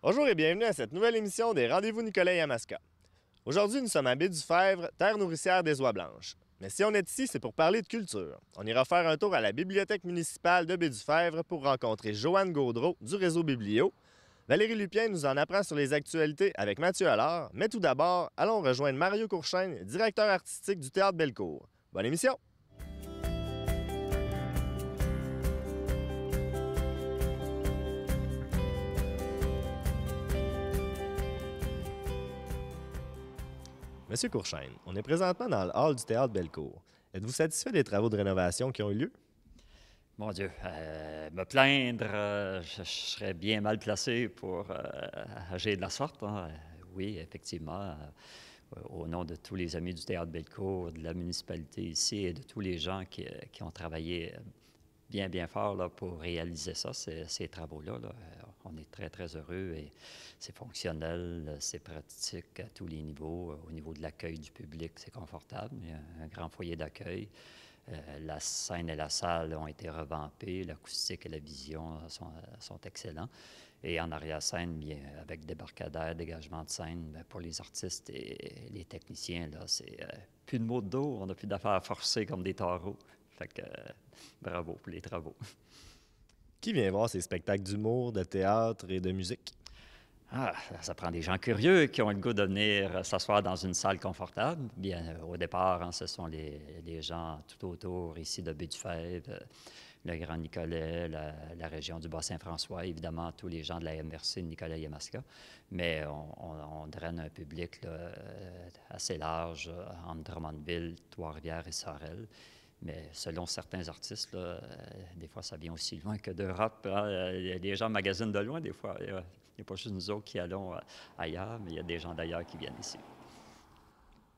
Bonjour et bienvenue à cette nouvelle émission des Rendez-vous Nicolet-Yamaska. Aujourd'hui, nous sommes à Baie-du-Fèvre, terre nourricière des oies blanches. Mais si on est ici, c'est pour parler de culture. On ira faire un tour à la bibliothèque municipale de Baie-du-Fèvre pour rencontrer Joanne Gaudreau du réseau Biblio. Valérie Lupien nous en apprend sur les actualités avec Mathieu Allard. Mais tout d'abord, allons rejoindre Mario Courchaine, directeur artistique du Théâtre Bellecour. Bonne émission! Monsieur Courchaine, on est présentement dans le hall du Théâtre Bellecour. Êtes-vous satisfait des travaux de rénovation qui ont eu lieu? Mon Dieu, me plaindre, je serais bien mal placé pour agir de la sorte, hein. Oui, effectivement, au nom de tous les amis du Théâtre Bellecour, de la municipalité ici et de tous les gens qui ont travaillé bien fort là, pour réaliser ça, ces travaux-là. On est très heureux et c'est fonctionnel, c'est pratique à tous les niveaux. Au niveau de l'accueil du public, c'est confortable. Il y a un grand foyer d'accueil. La scène et la salle ont été revampées, l'acoustique et la vision sont excellents. Et en arrière-scène, bien, avec débarcadère, dégagement de scène, bien, pour les artistes et les techniciens, là, c'est plus de mots de dos, on n'a plus d'affaires à forcer comme des taureaux. Fait que bravo pour les travaux. Qui vient voir ces spectacles d'humour, de théâtre et de musique? Ah, ça prend des gens curieux qui ont le goût de venir s'asseoir dans une salle confortable. Bien, au départ, hein, ce sont les gens tout autour ici de Baie-du-Fèvre, le Grand Nicolet, la région du Bas-Saint-François, évidemment, tous les gens de la MRC de Nicolet-Yamaska. Mais on draine un public là, assez large entre Drummondville, Trois-Rivières et Sorel. Mais selon certains artistes, là, des fois, ça vient aussi loin que d'Europe, hein. Les gens magasinent de loin, des fois. Il n'y a pas juste nous autres qui allons ailleurs, mais il y a des gens d'ailleurs qui viennent ici.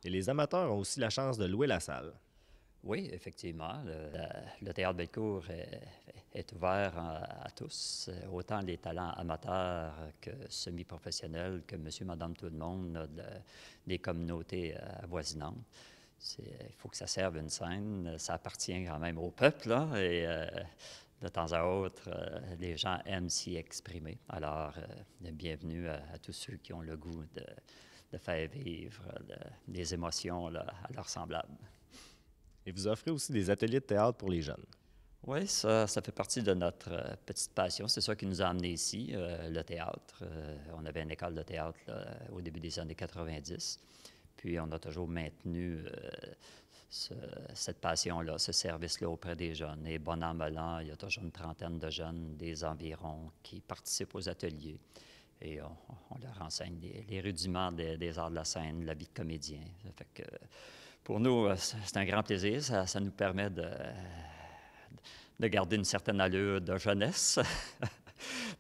Et les amateurs ont aussi la chance de louer la salle. Oui, effectivement. Le Théâtre Bellecour est ouvert à tous, autant les talents amateurs que semi-professionnels, que monsieur, madame, tout le monde, des communautés avoisinantes. Il faut que ça serve une scène. Ça appartient quand même au peuple, là, et de temps à autre, les gens aiment s'y exprimer. Alors, bienvenue à tous ceux qui ont le goût de faire vivre des émotions là, à leurs semblables. Et vous offrez aussi des ateliers de théâtre pour les jeunes. Oui, ça fait partie de notre petite passion. C'est ça qui nous a amenés ici, le théâtre. On avait une école de théâtre là, au début des années 90. Puis on a toujours maintenu cette passion-là, ce service-là auprès des jeunes. Et bon an, mal an, il y a toujours une trentaine de jeunes des environs qui participent aux ateliers. Et on leur enseigne les rudiments des arts de la scène, la vie de comédien. Ça fait que, pour nous, c'est un grand plaisir. Ça nous permet de garder une certaine allure de jeunesse,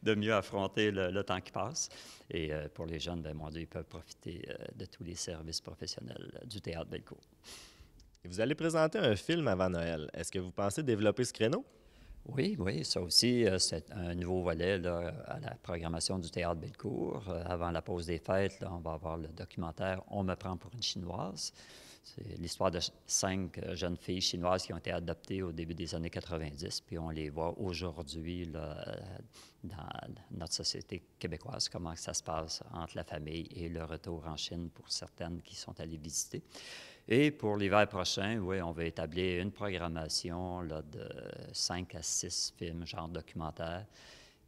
de mieux affronter le temps qui passe. Et pour les jeunes, bien, mon Dieu, ils peuvent profiter de tous les services professionnels du Théâtre Bellecour. Et vous allez présenter un film avant Noël. Est-ce que vous pensez développer ce créneau? Oui, ça aussi, c'est un nouveau volet là, à la programmation du Théâtre Bellecour. Avant la pause des fêtes, là, on va avoir le documentaire « On me prend pour une Chinoise ». C'est l'histoire de 5 jeunes filles chinoises qui ont été adoptées au début des années 90, puis on les voit aujourd'hui là, dans notre société québécoise, comment ça se passe entre la famille et le retour en Chine pour certaines qui sont allées visiter. Et pour l'hiver prochain, oui, on va établir une programmation là, de 5 à 6 films, genre documentaires,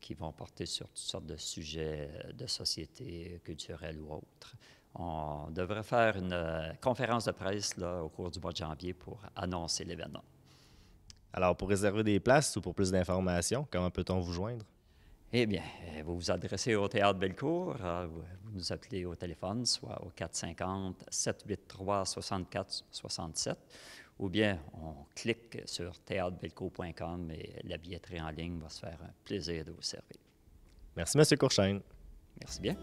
qui vont porter sur toutes sortes de sujets de société, culturels ou autres. On devrait faire une conférence de presse là, au cours du mois de janvier pour annoncer l'événement. Alors, pour réserver des places ou pour plus d'informations, comment peut-on vous joindre? Eh bien, vous vous adressez au Théâtre Bellecour, vous nous appelez au téléphone, soit au 450-783-6467, ou bien on clique sur théâtrebellecour.com et la billetterie en ligne va se faire un plaisir de vous servir. Merci, M. Courchaine. Merci bien.